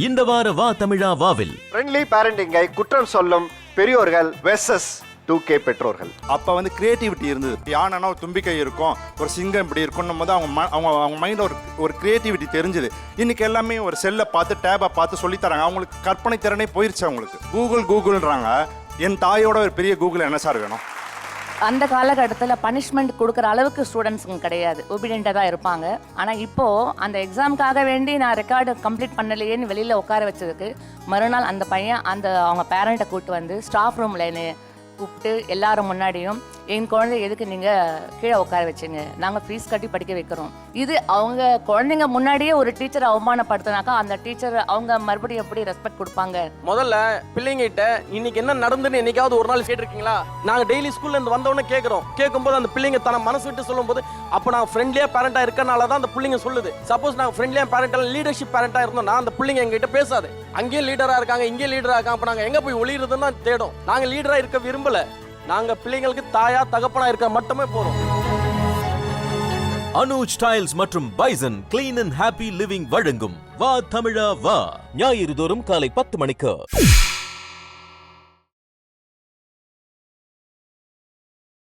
இந்த வார வா தமிழா வாவில் ஃப்ரெண்ட்லி பேரண்டிங்கை குற்றம் சொல்லும் பெரியோர்கள் வெர்சஸ் 2K பெற்றோர்கள். அப்போ வந்து கிரியேட்டிவிட்டி இருந்தது. யானைனா ஒரு தும்பிக்கை இருக்கும், ஒரு சிங்கம் இப்படி இருக்கும்னும் போது அவங்க மைண்டில் ஒரு கிரியேட்டிவிட்டி தெரிஞ்சுது. இன்னைக்கு எல்லாமே ஒரு செல்லை பார்த்து டேபை பார்த்து சொல்லித்தராங்க. அவங்களுக்கு கற்பனை திறனே போயிடுச்சு. அவங்களுக்கு கூகுள்ன்றாங்க. என் தாயோட ஒரு பெரிய கூகுள் என்ன சார் வேணும்? அந்த காலகட்டத்தில் பனிஷ்மெண்ட் கொடுக்குற அளவுக்கு ஸ்டூடெண்ட்ஸுங்க கிடையாது, ஒபீடியண்ட்டாக தான் இருப்பாங்க. ஆனால் இப்போது அந்த எக்ஸாமுக்காக வேண்டி நான் ரெக்கார்டு கம்ப்ளீட் பண்ணலையேன்னு வெளியில் உட்கார வச்சதுக்கு மறுநாள் அந்த பையன் அவங்க பேரண்ட்டை கூப்பிட்டு வந்து ஸ்டாஃப் ரூமில் கூப்பிட்டு எல்லாரும் முன்னாடியும் என் குழந்தை எதுக்கு நீங்கள் கீழே உட்கார வச்சுங்க, நாங்கள் ஃபீஸ் கட்டி படிக்க வைக்கிறோம். இது அவங்க குழந்தைங்க முன்னாடியே ஒரு டீச்சரை அவமானப்படுத்தினாக்கா அந்த டீச்சர் அவங்க மறுபடியும் எப்படி ரெஸ்பெக்ட் கொடுப்பாங்க? முதல்ல பிள்ளைங்கிட்ட இன்னைக்கு என்ன நடந்துன்னு என்னைக்காவது ஒரு நாள் கேட்டிருக்கீங்களா? நாங்கள் டெய்லி ஸ்கூல்ல இருந்து வந்தவொடனே கேட்கும்போது அந்த பிள்ளைங்க தன மனசு விட்டு சொல்லும் போது அப்போ நான் ஃப்ரெண்ட்லியாக பேரண்டாக இருக்கனால தான் அந்த பிள்ளைங்க சொல்லுது. சப்போஸ் நாங்கள் ஃப்ரெண்ட்லியாக பேரண்டாக லீடர்ஷிப் பேரண்டாக இருந்தோம்னா அந்த பிள்ளைங்க எங்ககிட்ட பேசாது. அங்கேயும் லீடராக இருக்காங்க, இங்கேயும் லீடராக இருக்காங்க, அப்போ நாங்கள் எங்கே போய் ஒளியிறதுன்னு தான் தேடும். நாங்கள் லீடராக இருக்க விரும்பல, நாங்கள் பிள்ளைங்களுக்கு தாயா தகப்பனா இருக்க மட்டுமே போறோம். அனுஜ் டைல்ஸ் மற்றும் bison clean and happy living வழங்கும் வா தமிழா வா ஞாயிறு தோறும் காலை 10 மணிக்கு.